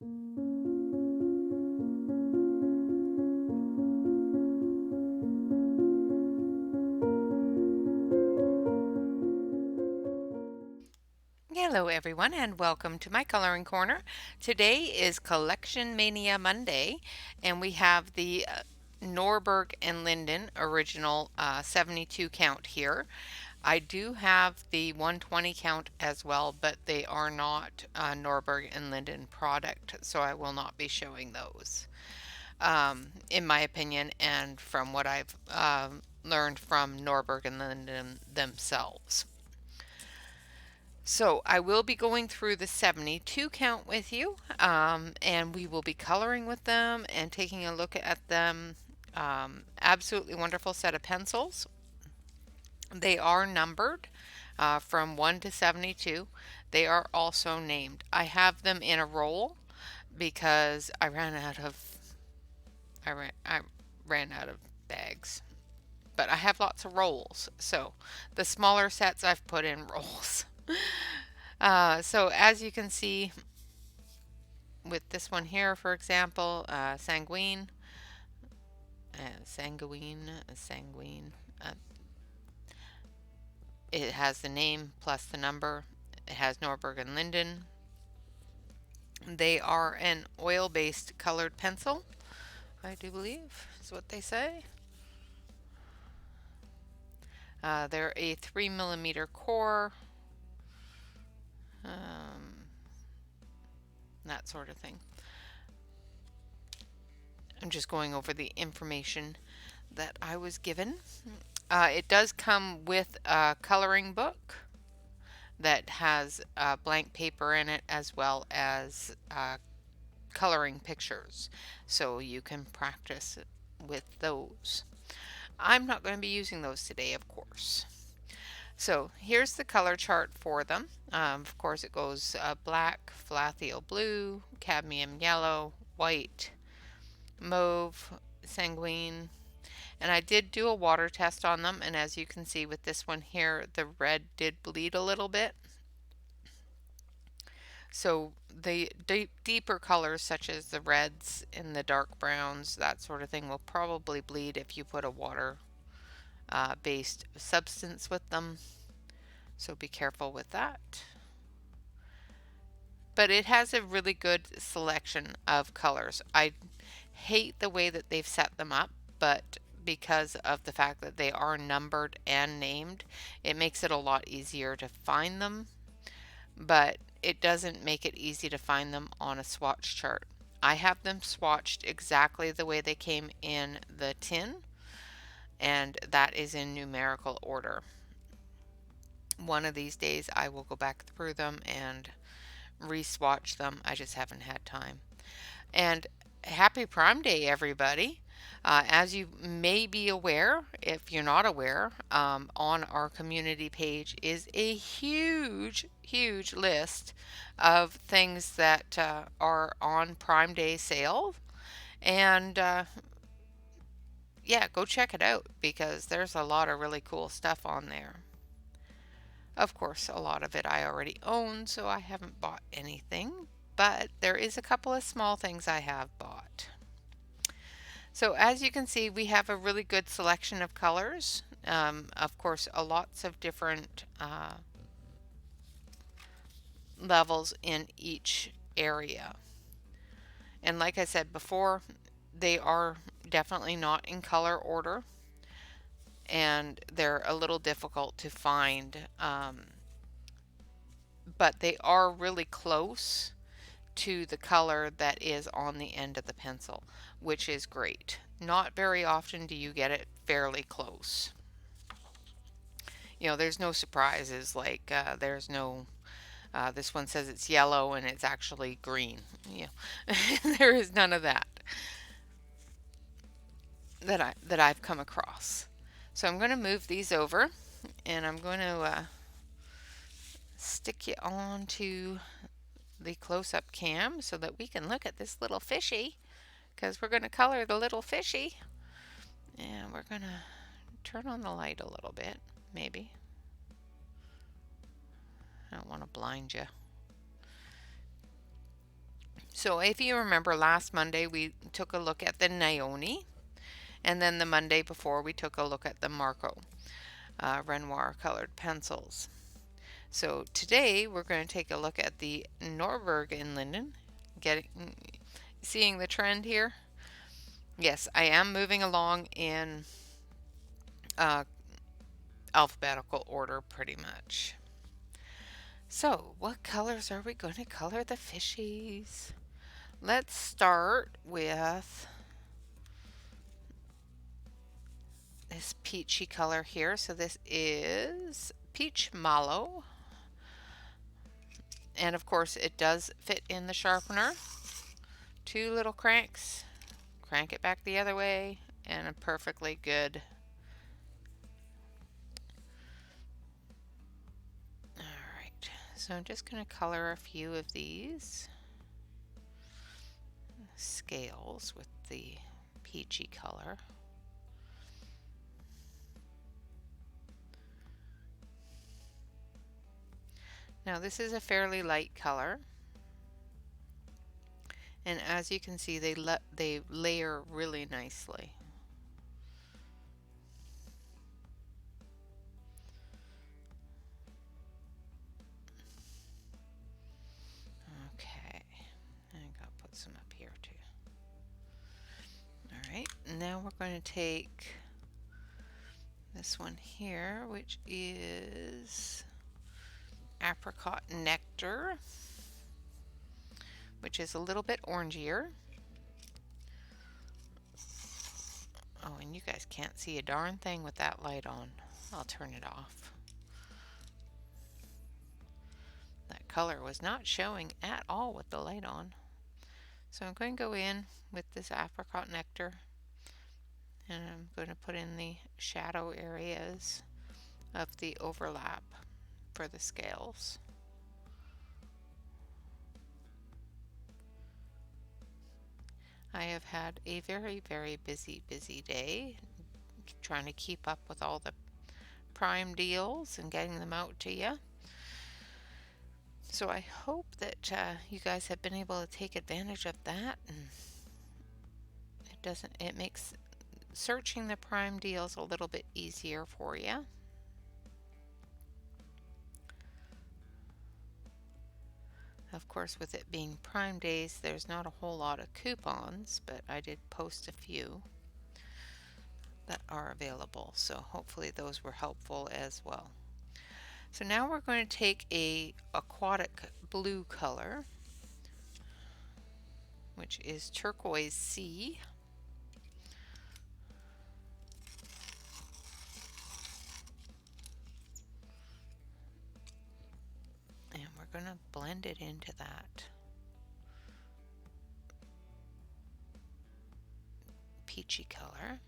Hello everyone and welcome to my coloring corner. Today is Collection Mania Monday and we have the Norberg and Linden original 72 count here. I do have the 120 count as well, but they are not Norberg and Linden product, so I will not be showing those. In my opinion and from what I've learned from Norberg and Linden themselves. So I will be going through the 72 count with you, and we will be coloring with them and taking a look at them. Absolutely wonderful set of pencils. They are numbered from 1 to 72. They are also named. I have them in a roll because I ran out of bags. But I have lots of rolls, so the smaller sets I've put in rolls. So as you can see with this one here, for example, sanguine. It has the name plus the number. It has Norberg and Linden. They are an oil-based colored pencil, I do believe is what they say. They're a 3mm core, that sort of thing. I'm just going over the information that I was given. It does come with a coloring book that has blank paper in it as well as coloring pictures, so you can practice with those. I'm not going to be using those today, of course. So here's the color chart for them. Of course, it goes black, phthalo blue, cadmium yellow, white, mauve, sanguine, and I did do a water test on them, and as you can see with this one here, the red did bleed a little bit. So the deeper colors such as the reds and the dark browns, that sort of thing, will probably bleed if you put a water based substance with them. So be careful with that. But it has a really good selection of colors. I hate the way that they've set them up, but because of the fact that they are numbered and named, it makes it a lot easier to find them, but it doesn't make it easy to find them on a swatch chart. I have them swatched exactly the way they came in the tin, and that is in numerical order. One of these days I will go back through them and re-swatch them. I just haven't had time. And happy Prime Day, everybody. As you may be aware, if you're not aware, on our community page is a huge, huge list of things that are on Prime Day sale. And yeah, go check it out because there's a lot of really cool stuff on there. Of course, a lot of it I already own, so I haven't bought anything, but there is a couple of small things I have bought. So as you can see, we have a really good selection of colors. Of course, lots of different levels in each area. And like I said before, they are definitely not in color order, and they're a little difficult to find, but they are really close to the color that is on the end of the pencil, which is great. Not very often do you get it fairly close. You know, there's no surprises, like there's no, this one says it's yellow and it's actually green. You know, there is none of that that I've come across. So I'm going to move these over and I'm going to stick you on to the close-up cam so that we can look at this little fishy, because we're going to color the little fishy. And we're going to turn on the light a little bit, maybe. I don't want to blind you. So if you remember last Monday, we took a look at the Naoni, and then the Monday before we took a look at the Marco Renoir colored pencils. So today we're going to take a look at the Norberg and Linden. Seeing the trend here? Yes, I am moving along in uh, alphabetical order pretty much. So what colors are we going to color the fishies? Let's start with this peachy color here. So this is peach mallow. And of course it does fit in the sharpener. Two little cranks, crank it back the other way, and a perfectly good. Alright, so I'm just going to color a few of these scales with the peachy color. Now this is a fairly light color, and as you can see they layer really nicely. Okay, and I gotta put some up here too. Alright, now we're going to take this one here, which is apricot nectar, which is a little bit orangier. Oh, and you guys can't see a darn thing with that light on. I'll turn it off. That color was not showing at all with the light on. So I'm going to go in with this apricot nectar, and I'm going to put in the shadow areas of the overlap for the scales. I have had a very, very busy day trying to keep up with all the Prime deals and getting them out to you. So I hope that you guys have been able to take advantage of that, and it makes searching the Prime deals a little bit easier for you. Of course, with it being Prime Days, there's not a whole lot of coupons, but I did post a few that are available, so hopefully those were helpful as well. So now we're going to take a aquatic blue color, which is turquoise sea. And we're going to blend it into that peachy color.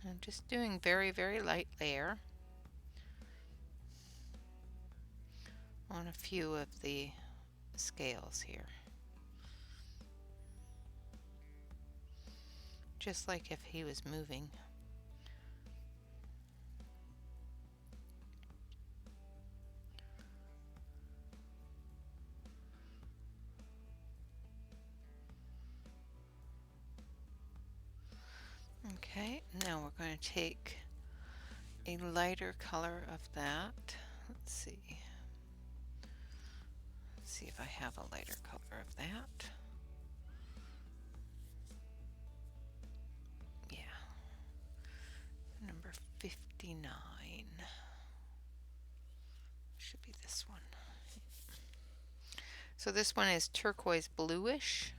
I'm just doing very, very light layer on a few of the scales here. Just like if he was moving. Okay, now we're going to take a lighter color of that. Let's see. Let's see if I have a lighter color of that. Yeah. Number 59. Should be this one. So this one is turquoise bluish.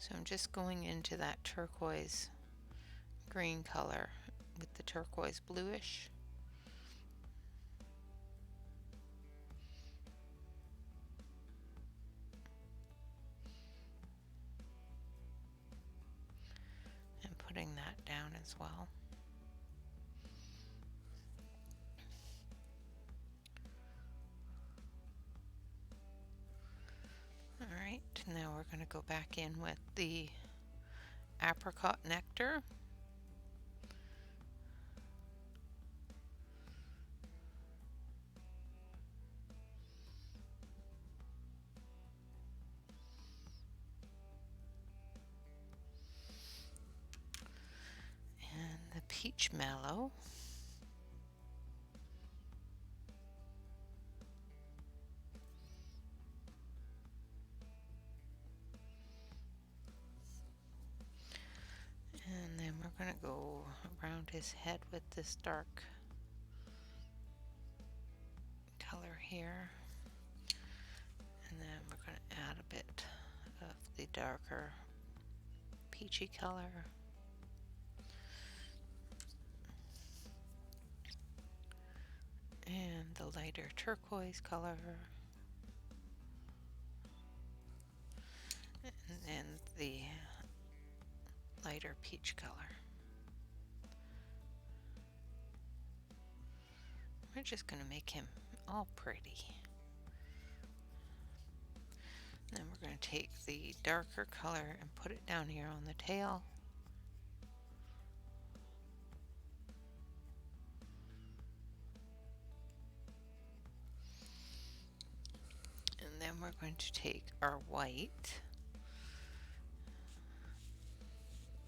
So I'm just going into that turquoise green color with the turquoise bluish. And putting that down as well. Alright, now we're going to go back in with the apricot nectar. And the peach mallow. And then we're going to go around his head with this dark color here. And then we're going to add a bit of the darker peachy color. And the lighter turquoise color. And then the lighter peach color. We're just going to make him all pretty. Then we're going to take the darker color and put it down here on the tail. And then we're going to take our white.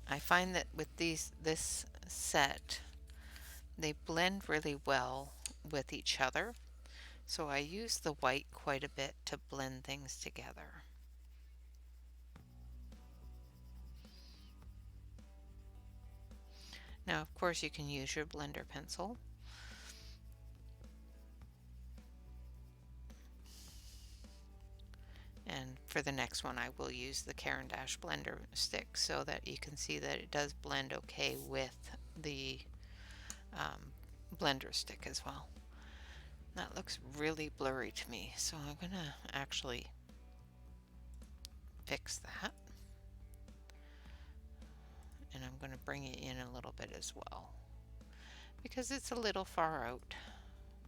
I find that with this set, they blend really well with each other. So I use the white quite a bit to blend things together. Now, of course, you can use your blender pencil. And for the next one, I will use the Caran d'Ache blender stick so that you can see that it does blend okay with the blender stick as well. That looks really blurry to me, so I'm going to actually fix that. And I'm going to bring it in a little bit as well because it's a little far out.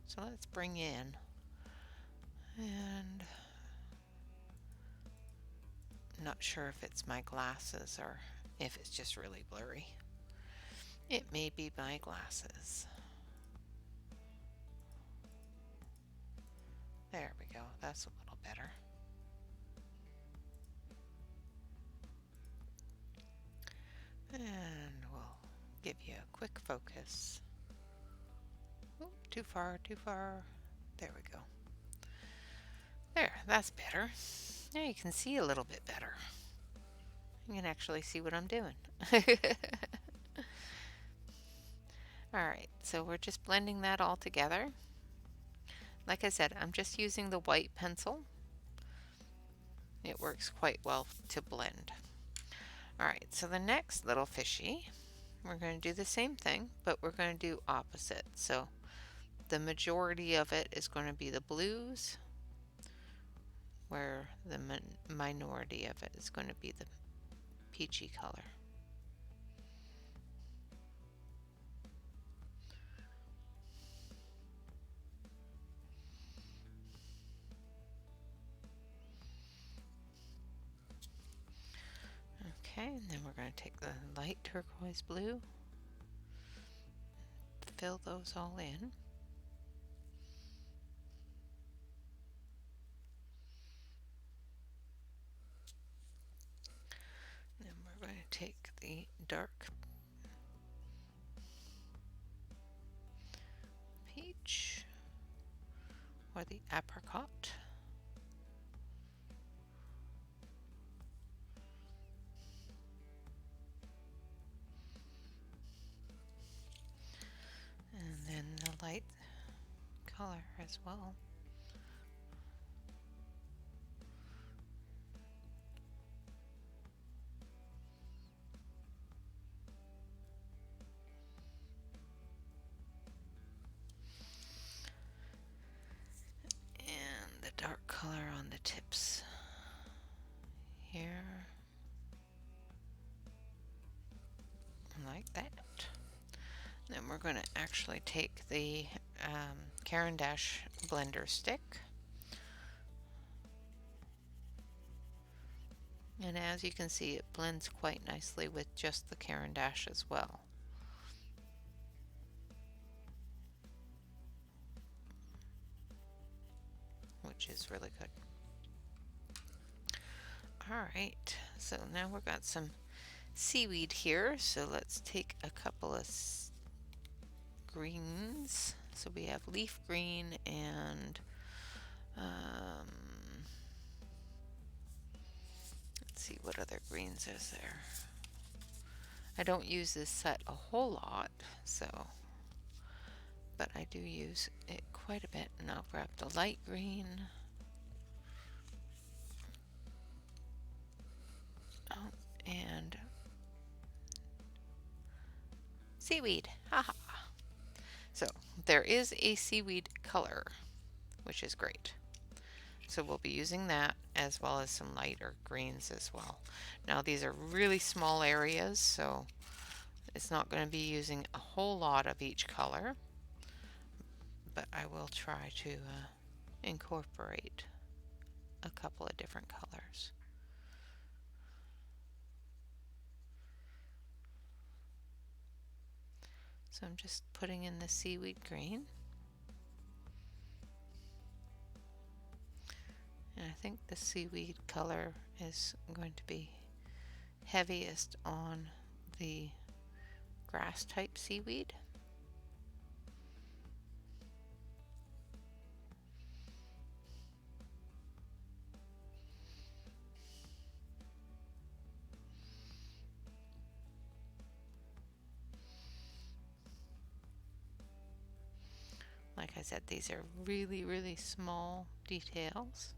So let's bring in, and I'm not sure if it's my glasses or if it's just really blurry. It may be my glasses. There we go, that's a little better. And we'll give you a quick focus. Oh, too far, too far. There we go. There, that's better. Now you can see a little bit better. You can actually see what I'm doing. Alright, so we're just blending that all together. Like I said, I'm just using the white pencil. It works quite well to blend. Alright, so the next little fishy, we're going to do the same thing, but we're going to do opposite. So the majority of it is going to be the blues, where the minority of it is going to be the peachy color. Okay, and then we're going to take the light turquoise blue, fill those all in. Then we're going to take the dark peach or the apricot. And then the light color as well. And the dark color on the tips here. Like that. Then we're going to actually take the Caran d'Ache blender stick And as you can see, it blends quite nicely with just the Caran d'Ache as well. Which is really good. Alright, so now we've got some seaweed here, so let's take a couple of greens. So we have leaf green and let's see what other greens is there. I don't use this set a whole lot, so, but I do use it quite a bit. And I'll grab the light green. Oh, and seaweed. Haha. So there is a seaweed color, which is great. So we'll be using that as well as some lighter greens as well. Now these are really small areas, so it's not going to be using a whole lot of each color, but I will try to incorporate a couple of different colors. So I'm just putting in the seaweed green. And I think the seaweed color is going to be heaviest on the grass type seaweed. Like I said, these are really, really small details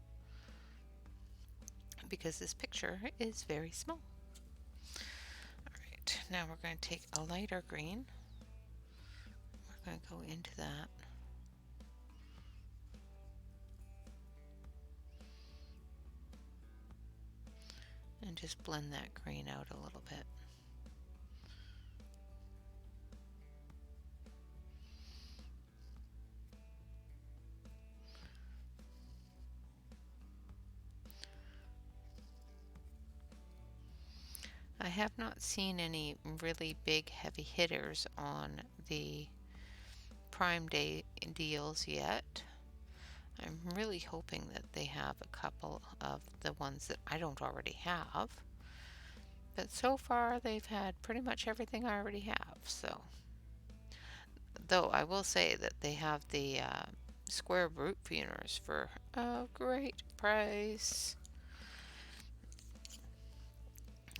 because this picture is very small. Alright, now we're going to take a lighter green. We're going to go into that. And just blend that green out a little bit. I have not seen any really big heavy hitters on the Prime Day deals yet. I'm really hoping that they have a couple of the ones that I don't already have. But so far they've had pretty much everything I already have, so. Though I will say that they have the square root pruners for a great price.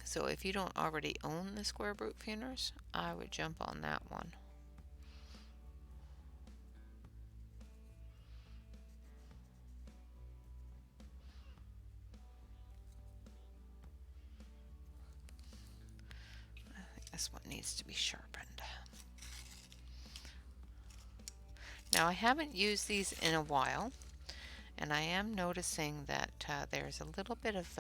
So if you don't already own the square root pruners, I would jump on that one. I think this one needs to be sharpened. Now I haven't used these in a while, and I am noticing that there's a little bit of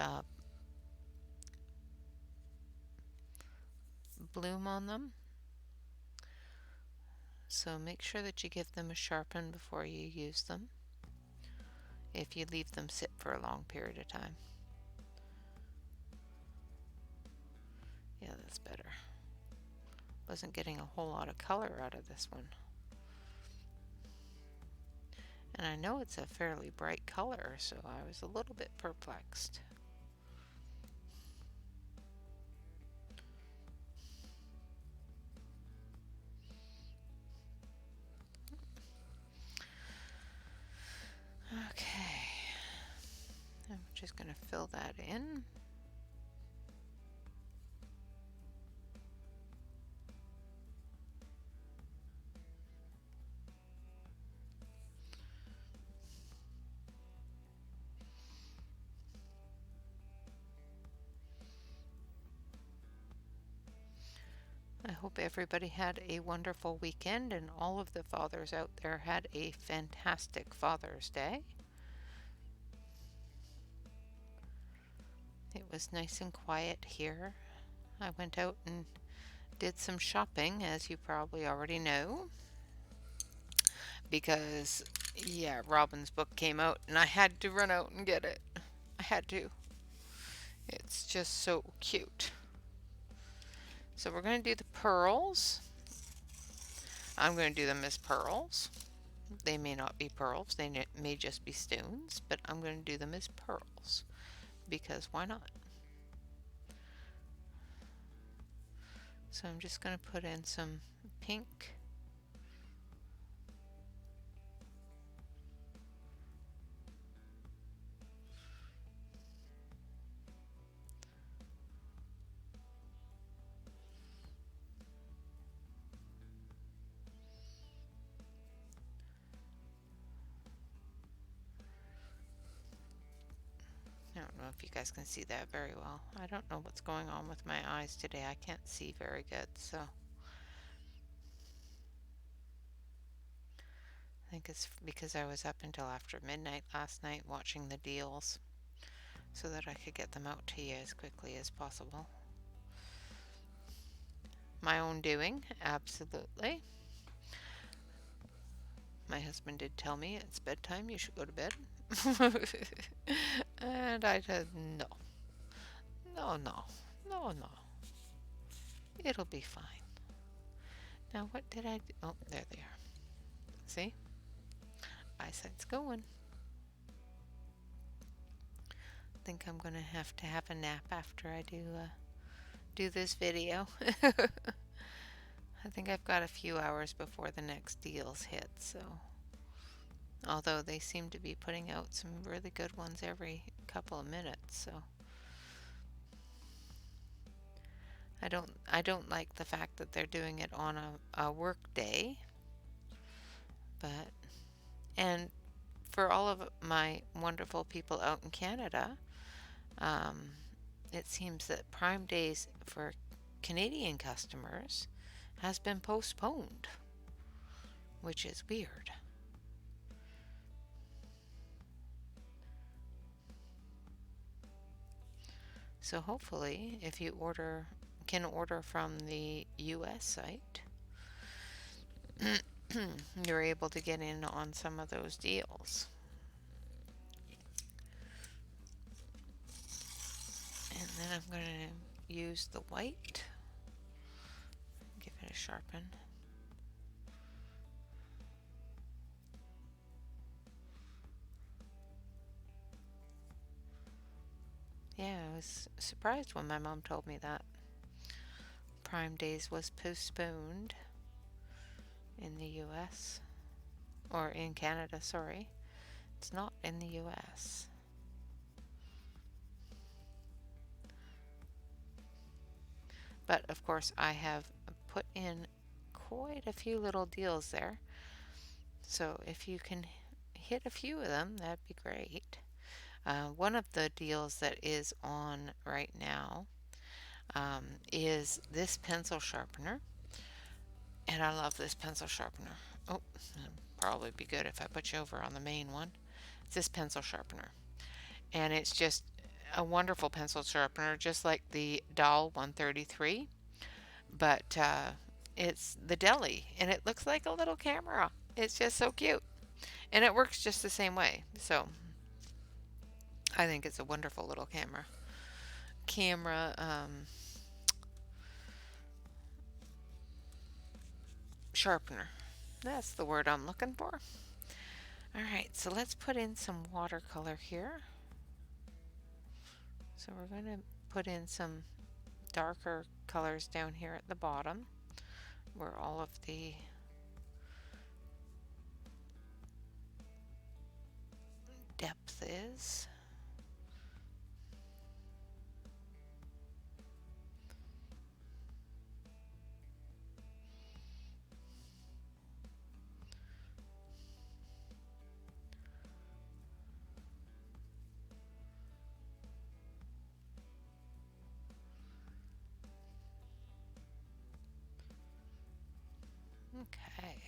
bloom on them. So make sure that you give them a sharpen before you use them, if you leave them sit for a long period of time. Yeah, that's better. Wasn't getting a whole lot of color out of this one. And I know it's a fairly bright color, so I was a little bit perplexed. Okay, I'm just going to fill that in. I hope everybody had a wonderful weekend and all of the fathers out there had a fantastic Father's Day. It was nice and quiet here. I went out and did some shopping, as you probably already know, because, yeah, Robin's book came out and I had to run out and get it. I had to. It's just so cute. So we're going to do the pearls. I'm going to do them as pearls. They may not be pearls, they may just be stones, but I'm going to do them as pearls because why not? So I'm just going to put in some pink. I don't know if you guys can see that very well. I don't know what's going on with my eyes today. I can't see very good, so I think it's because I was up until after midnight last night watching the deals so that I could get them out to you as quickly as possible. My own doing, absolutely. My husband did tell me it's bedtime, you should go to bed. And I said, no, no, no, no, no. It'll be fine. Now, what did I do? Oh, there they are. See? Eyesight's going. I think I'm going to have a nap after I do this video. I think I've got a few hours before the next deals hit, so although they seem to be putting out some really good ones every couple of minutes, so I don't like the fact that they're doing it on a work day, but and for all of my wonderful people out in Canada, um, it seems that Prime Days for Canadian customers has been postponed, which is weird. So hopefully, if you can order from the US site, you're able to get in on some of those deals. And then I'm going to use the white, give it a sharpen. Yeah, I was surprised when my mom told me that Prime Days was postponed in the US, or in Canada, sorry. It's not in the US. But of course, I have put in quite a few little deals there. So if you can hit a few of them, that'd be great. One of the deals that is on right now is this pencil sharpener. And I love this pencil sharpener. Oh, it'd probably be good if I put you over on the main one. It's this pencil sharpener. And it's just a wonderful pencil sharpener, just like the Doll 133. But it's the deli, and it looks like a little camera. It's just so cute. And it works just the same way. So I think it's a wonderful little camera sharpener. That's the word I'm looking for. Alright, so let's put in some watercolor here. So we're going to put in some darker colors down here at the bottom where all of the depth is. Okay.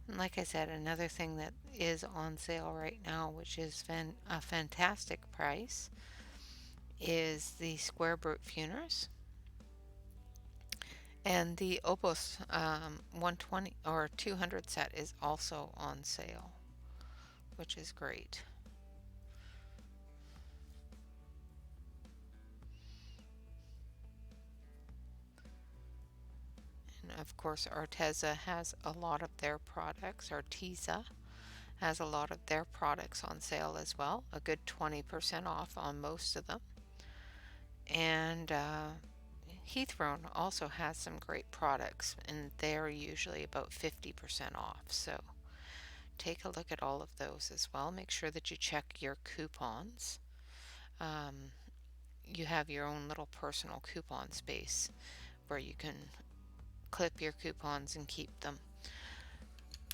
And like I said, another thing that is on sale right now, which is a fantastic price, is the square brute funers. And the Opus 120 or 200 set is also on sale, which is great. of course, Arteza has a lot of their products. Arteza has a lot of their products on sale as well, a good 20% off on most of them. And Heathrone also has some great products, and they're usually about 50% off. So take a look at all of those as well. Make sure that you check your coupons. You have your own little personal coupon space where you can clip your coupons and keep them,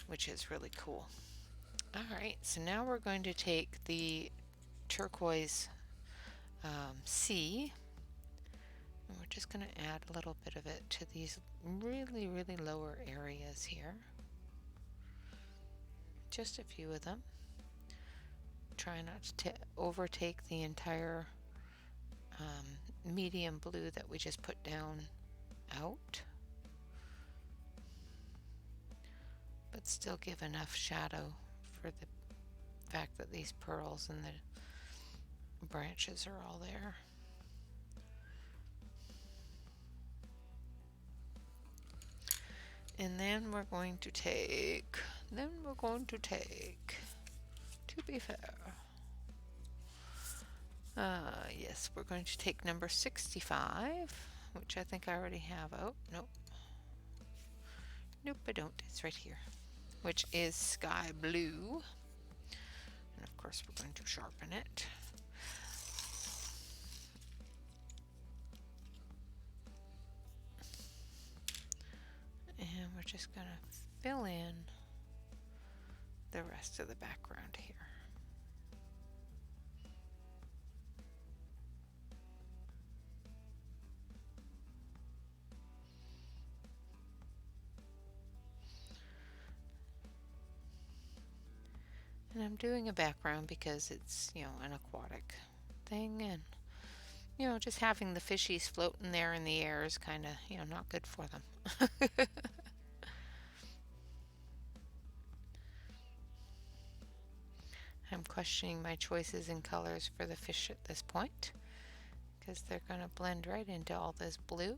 which is really cool. Alright, so now we're going to take the turquoise sea, and we're just going to add a little bit of it to these really, really lower areas here. Just a few of them. Try not to overtake the entire medium blue that we just put down out, but still give enough shadow for the fact that these pearls and the branches are all there. And then we're going to take, to be fair, yes, we're going to take number 65, which I think I already have. Oh, nope. Nope, I don't. It's right here, which is sky blue. And of course, we're going to sharpen it. And we're just going to fill in the rest of the background here. And I'm doing a background because it's, an aquatic thing, and just having the fishies floating there in the air is kind of, not good for them. I'm questioning my choices in colors for the fish at this point, because they're going to blend right into all this blue.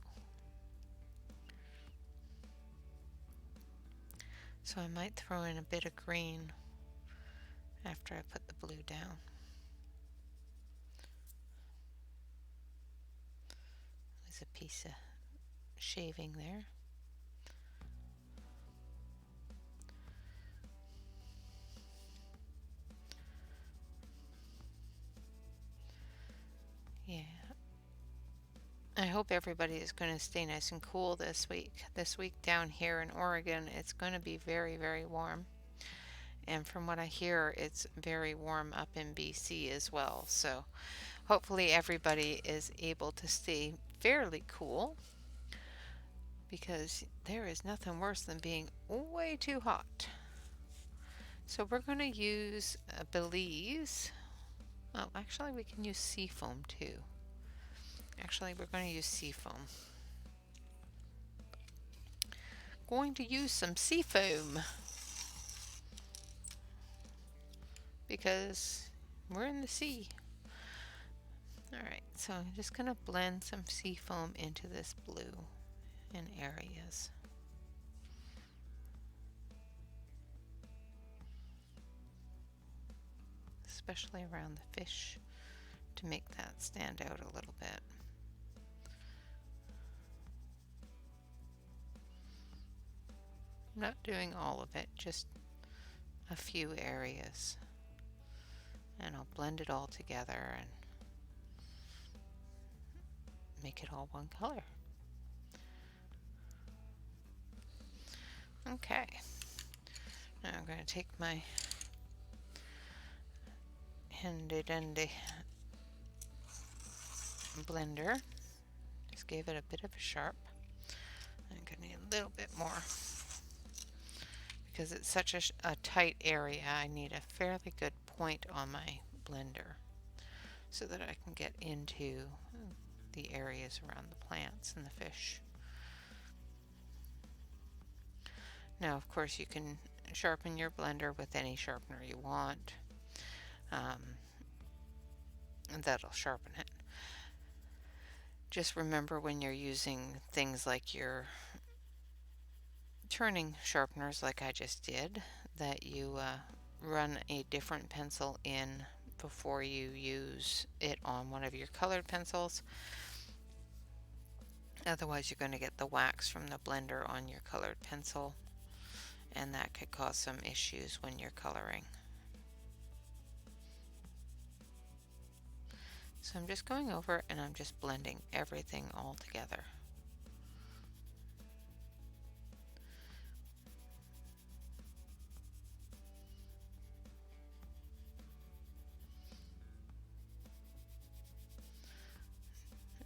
So I might throw in a bit of green after I put the blue down. There's a piece of shaving there. Yeah. I hope everybody is going to stay nice and cool this week. This week down here in Oregon, it's going to be very, very warm. And from what I hear, it's very warm up in BC as well. So hopefully everybody is able to stay fairly cool, because there is nothing worse than being way too hot. So we're going to use Belize. Oh, actually we can use seafoam too. Actually, we're going to use seafoam. Going to use some seafoam because we're in the sea. Alright, so I'm just going to blend some seafoam into this blue in areas. Especially around the fish, to make that stand out a little bit. I'm not doing all of it, just a few areas. And I'll blend it all together and make it all one color. Okay. Now I'm going to take my handy dandy blender. Just gave it a bit of a sharp. I'm going to need a little bit more. Because it's such a tight area, I need a fairly good point on my blender so that I can get into the areas around the plants and the fish. Now, of course, you can sharpen your blender with any sharpener you want. And that'll sharpen it. Just remember when you're using things like your turning sharpeners like I just did, that you run a different pencil in before you use it on one of your colored pencils. Otherwise, you're going to get the wax from the blender on your colored pencil, and that could cause some issues when you're coloring. So I'm just going over and I'm just blending everything all together.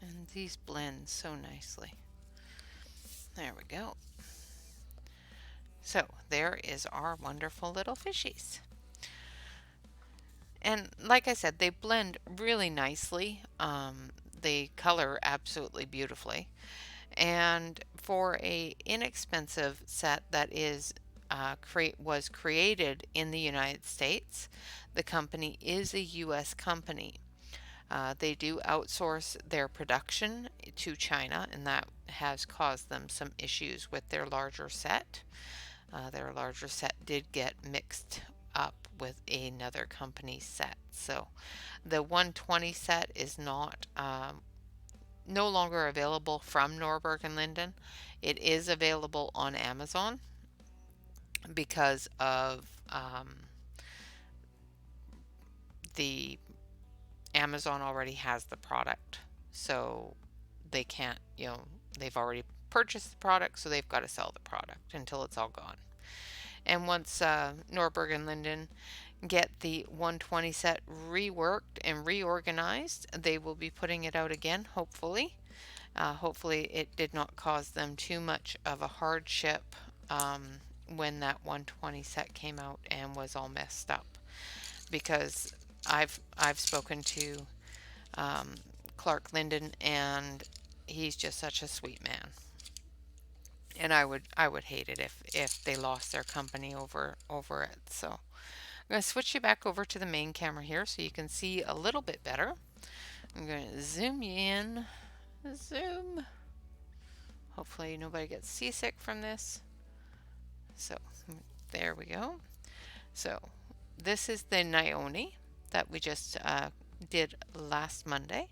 And these blend so nicely. There we go. So there is our wonderful little fishies. And like I said, they blend really nicely. They color absolutely beautifully. And for a inexpensive set that is was created in the United States, the company is a U.S. company. They do outsource their production to China, and that has caused them some issues with their larger set. Their larger set did get mixed up with another company's set. So the 120 set is not no longer available from Norberg and Linden. It is available on Amazon because of the Amazon already has the product, so they can't, they've already purchased the product, so they've got to sell the product until it's all gone. And once Norberg and Linden get the 120 set reworked and reorganized, they will be putting it out again, hopefully. Hopefully it did not cause them too much of a hardship when that 120 set came out and was all messed up, because I've spoken to Clark Linden, and he's just such a sweet man. And I would hate it if they lost their company over it. So I'm going to switch you back over to the main camera here so you can see a little bit better. I'm going to zoom you in. Zoom. Hopefully nobody gets seasick from this. So there we go. So this is the Nione that we just did last Monday.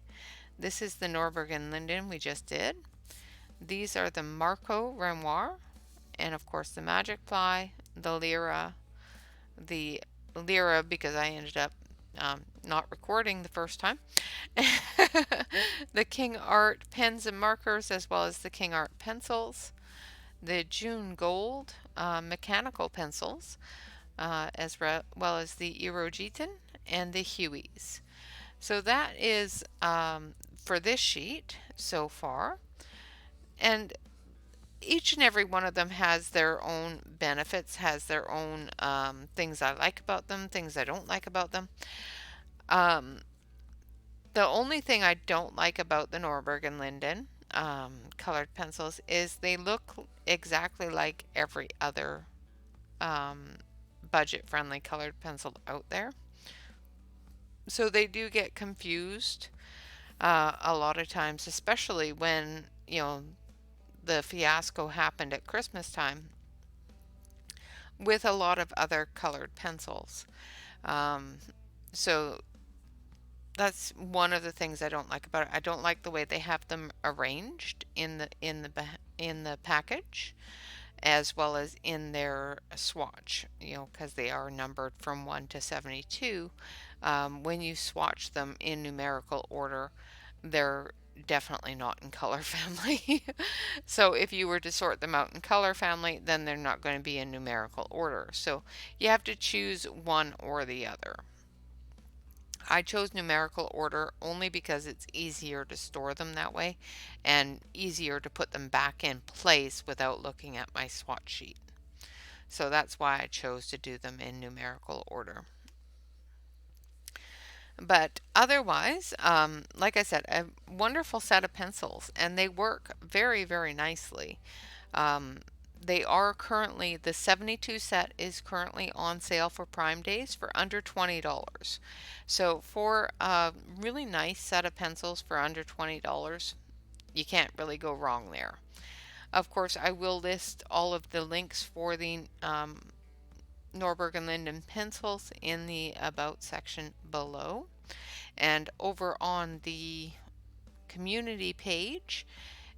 This is the Norberg and Linden we just did. These are the Marco Renoir, and of course the Magic Fly, the Lyra, because I ended up not recording the first time, the King Art pens and markers, as well as the King Art pencils, the June Gold mechanical pencils, as well as the Erogeton and the Hueys. So that is for this sheet so far. And each and every one of them has their own benefits, has their own things I like about them, things I don't like about them. The only thing I don't like about the Norberg and Linden colored pencils is they look exactly like every other budget-friendly colored pencil out there. So they do get confused a lot of times, especially when, the fiasco happened at Christmas time with a lot of other colored pencils. So that's one of the things I don't like about it. I don't like the way they have them arranged in the package, as well as in their swatch, because they are numbered from 1 to 72. When you swatch them in numerical order, they're definitely not in color family. So if you were to sort them out in color family, then they're not going to be in numerical order. So you have to choose one or the other. I chose numerical order only because it's easier to store them that way and easier to put them back in place without looking at my swatch sheet. So that's why I chose to do them in numerical order. But otherwise, like I said, a wonderful set of pencils, and they work very, very nicely. They are currently, the 72 set is currently on sale for Prime Days for under $20. So for a really nice set of pencils for under $20, you can't really go wrong there. Of course, I will list all of the links for the Norberg and Linden pencils in the About section below. And over on the community page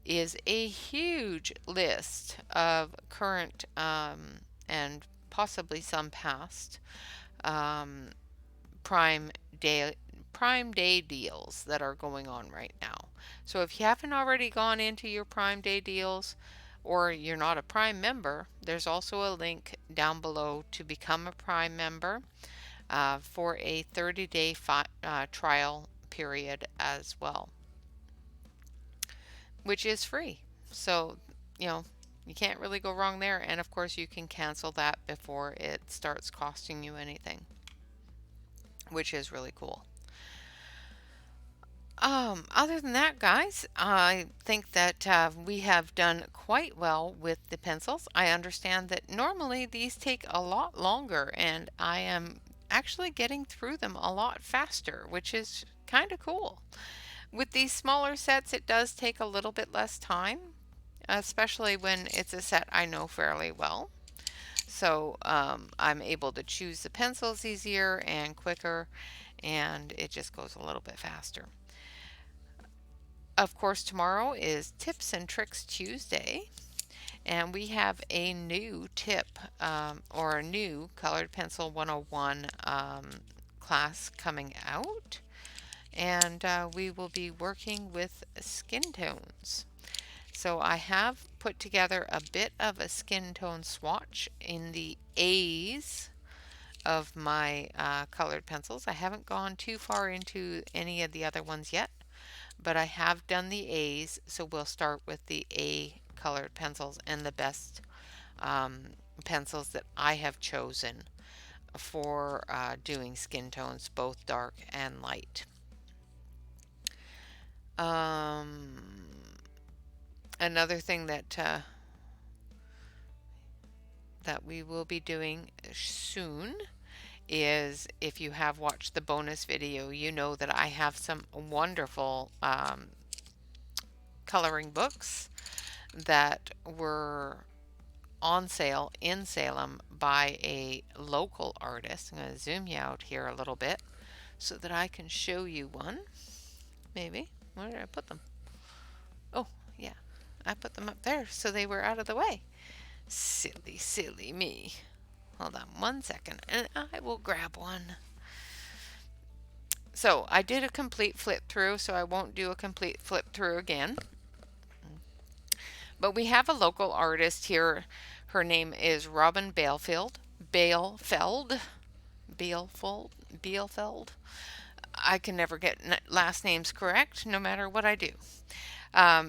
is a huge list of current and possibly some past um, prime day Prime Day deals that are going on right now. So if you haven't already gone into your Prime Day deals, or you're not a Prime member, there's also a link down below to become a Prime member for a 30-day trial period as well, which is free. So, you know, you can't really go wrong there. And of course, you can cancel that before it starts costing you anything, which is really cool. Other than that, guys, I think that we have done quite well with the pencils. I understand that normally these take a lot longer, and I am actually getting through them a lot faster, which is kind of cool. With these smaller sets, it does take a little bit less time, especially when it's a set I know fairly well. So I'm able to choose the pencils easier and quicker, and it just goes a little bit faster. Of course, tomorrow is Tips and Tricks Tuesday, and we have a new tip or a new Colored Pencil 101 class coming out, and we will be working with skin tones. So I have put together a bit of a skin tone swatch in the A's of my colored pencils. I haven't gone too far into any of the other ones yet, but I have done the A's, so we'll start with the A colored pencils and the best pencils that I have chosen for doing skin tones, both dark and light. Another thing that we will be doing soon is, if you have watched the bonus video, you know that I have some wonderful coloring books that were on sale in Salem by a local artist. I'm going to zoom you out here a little bit so that I can show you one. Maybe. Where did I put them? Oh, yeah. I put them up there so they were out of the way. Silly, silly me. Hold on 1 second and I will grab one. So I did a complete flip through, so I won't do a complete flip through again. But we have a local artist here. Her name is Robin Bielefeld. Bielefeld. I can never get last names correct, no matter what I do.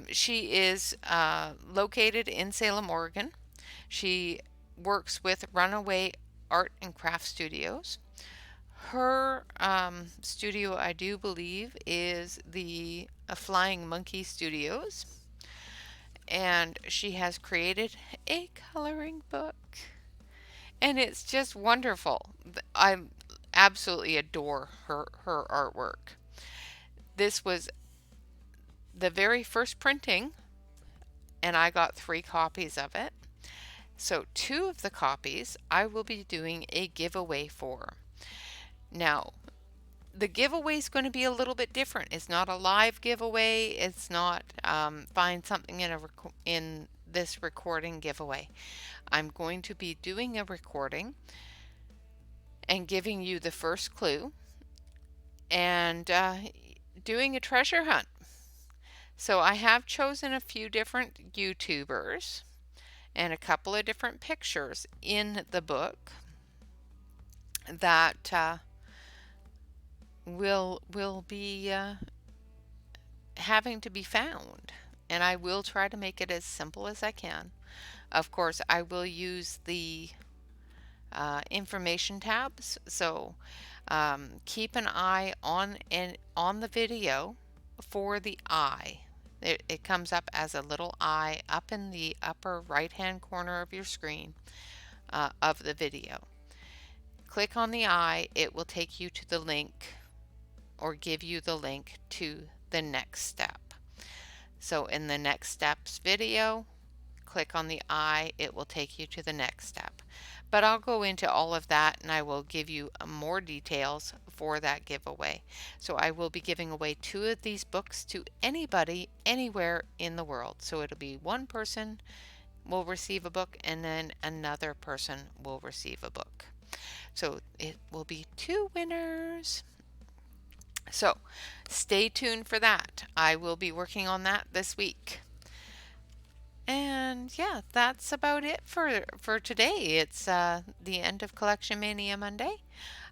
She is located in Salem, Oregon. She works with Runaway Art and Craft Studios. Her studio, I do believe, is the Flying Monkey Studios. And she has created a coloring book. And it's just wonderful. I absolutely adore her artwork. This was the very first printing, and I got 3 copies of it. So 2 of the copies I will be doing a giveaway for. Now, the giveaway is going to be a little bit different. It's not a live giveaway. It's not find something in this recording giveaway. I'm going to be doing a recording and giving you the first clue and doing a treasure hunt. So I have chosen a few different YouTubers and a couple of different pictures in the book that will be having to be found, and I will try to make it as simple as I can. Of course, I will use the information tabs, so keep an eye on the video for the eye. It comes up as a little eye up in the upper right hand corner of your screen of the video. Click on the eye, it will take you to the link or give you the link to the next step. So in the next steps video, click on the eye, it will take you to the next step. But I'll go into all of that and I will give you more details for that giveaway. So I will be giving away 2 of these books to anybody anywhere in the world. So it'll be one person will receive a book and then another person will receive a book. So it will be 2 winners. So stay tuned for that. I will be working on that this week. And yeah, that's about it for today. It's the end of Collection Mania Monday.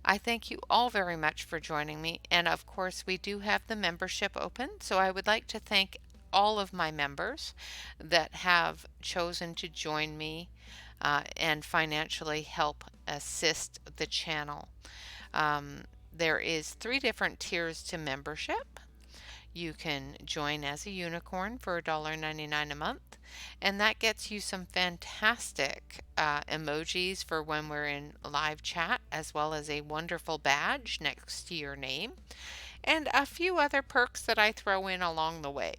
I thank you all very much for joining me. And of course, we do have the membership open. So I would like to thank all of my members that have chosen to join me and financially help assist the channel. There is 3 different tiers to membership. You can join as a unicorn for $1.99 a month, and that gets you some fantastic emojis for when we're in live chat, as well as a wonderful badge next to your name, and a few other perks that I throw in along the way.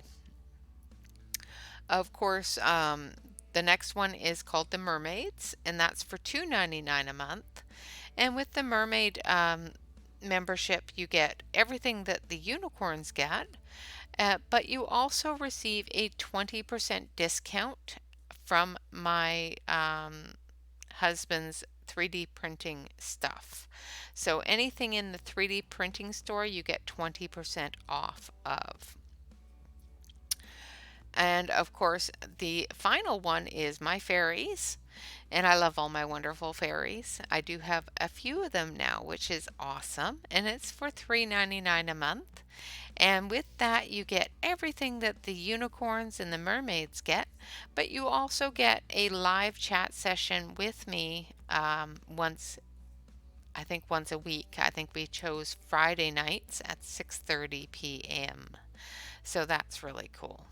Of course, the next one is called the Mermaids, and that's for $2.99 a month. And with the Mermaid membership, you get everything that the unicorns get, but you also receive a 20% discount from my husband's 3D printing stuff. So anything in the 3D printing store, you get 20% off of. And of course, the final one is my fairies. And I love all my wonderful fairies. I do have a few of them now, which is awesome. And it's for $3.99 a month. And with that, you get everything that the unicorns and the mermaids get, but you also get a live chat session with me once a week. I think we chose Friday nights at 6:30 p.m. So that's really cool.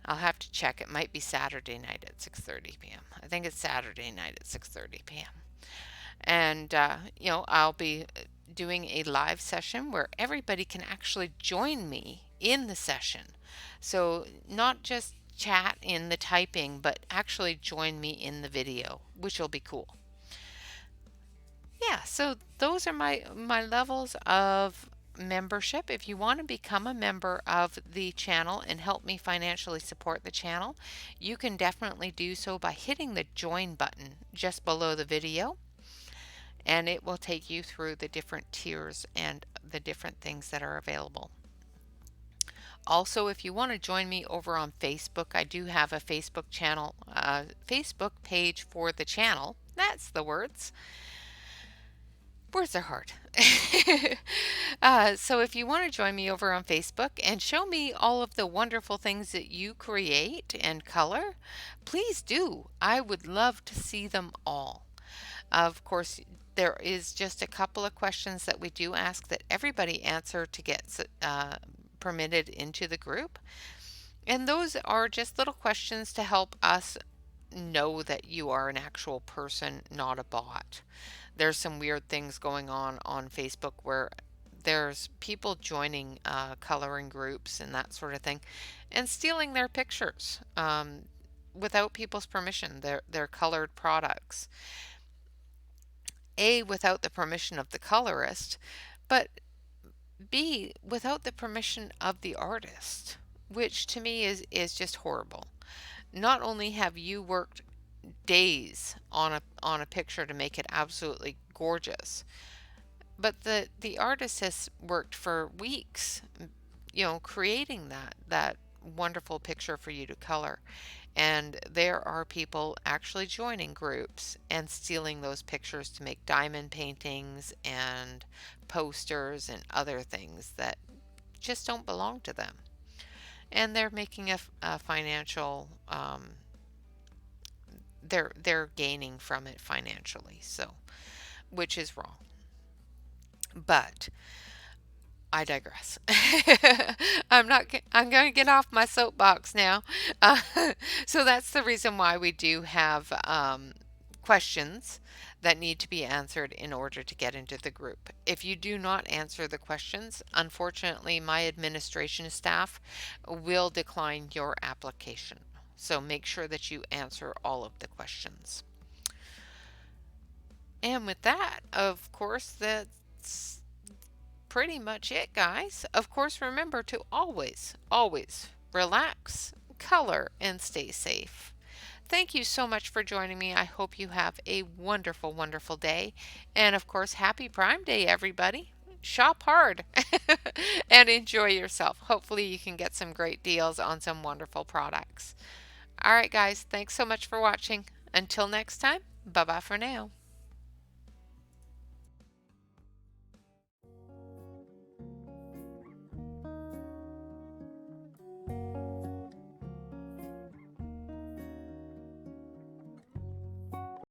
I'll have to check. It might be Saturday night at 6:30 p.m. I think it's Saturday night at 6:30 p.m. And, I'll be doing a live session where everybody can actually join me in the session. So not just chat in the typing, but actually join me in the video, which will be cool. Yeah, so those are my levels of membership. If you want to become a member of the channel and help me financially support the channel, you can definitely do so by hitting the join button just below the video, and it will take you through the different tiers and the different things that are available. Also, if you want to join me over on Facebook, I do have a Facebook channel, Facebook page for the channel. That's the words. Words are hard. So if you want to join me over on Facebook and show me all of the wonderful things that you create and color, please do. I would love to see them all. Of course, there is just a couple of questions that we do ask that everybody answer to get permitted into the group. And those are just little questions to help us know that you are an actual person, not a bot. There's some weird things going on Facebook where there's people joining coloring groups and that sort of thing and stealing their pictures without people's permission, their colored products. A, without the permission of the colorist, but B, without the permission of the artist, which to me is just horrible. Not only have you worked days on a picture to make it absolutely gorgeous, but the artist has worked for weeks, creating that wonderful picture for you to color. And there are people actually joining groups and stealing those pictures to make diamond paintings and posters and other things that just don't belong to them. And they're making a financial they're gaining from it financially, so, which is wrong. But I digress. I'm going to get off my soapbox now. Uh, so that's the reason why we do have questions that need to be answered in order to get into the group. If you do not answer the questions, unfortunately, my administration staff will decline your application. So make sure that you answer all of the questions. And with that, of course, that's pretty much it, guys. Of course, remember to always, always relax, color, and stay safe. Thank you so much for joining me. I hope you have a wonderful, wonderful day. And of course, happy Prime Day, everybody. Shop hard and enjoy yourself. Hopefully, you can get some great deals on some wonderful products. All right, guys, thanks so much for watching. Until next time, bye bye for now.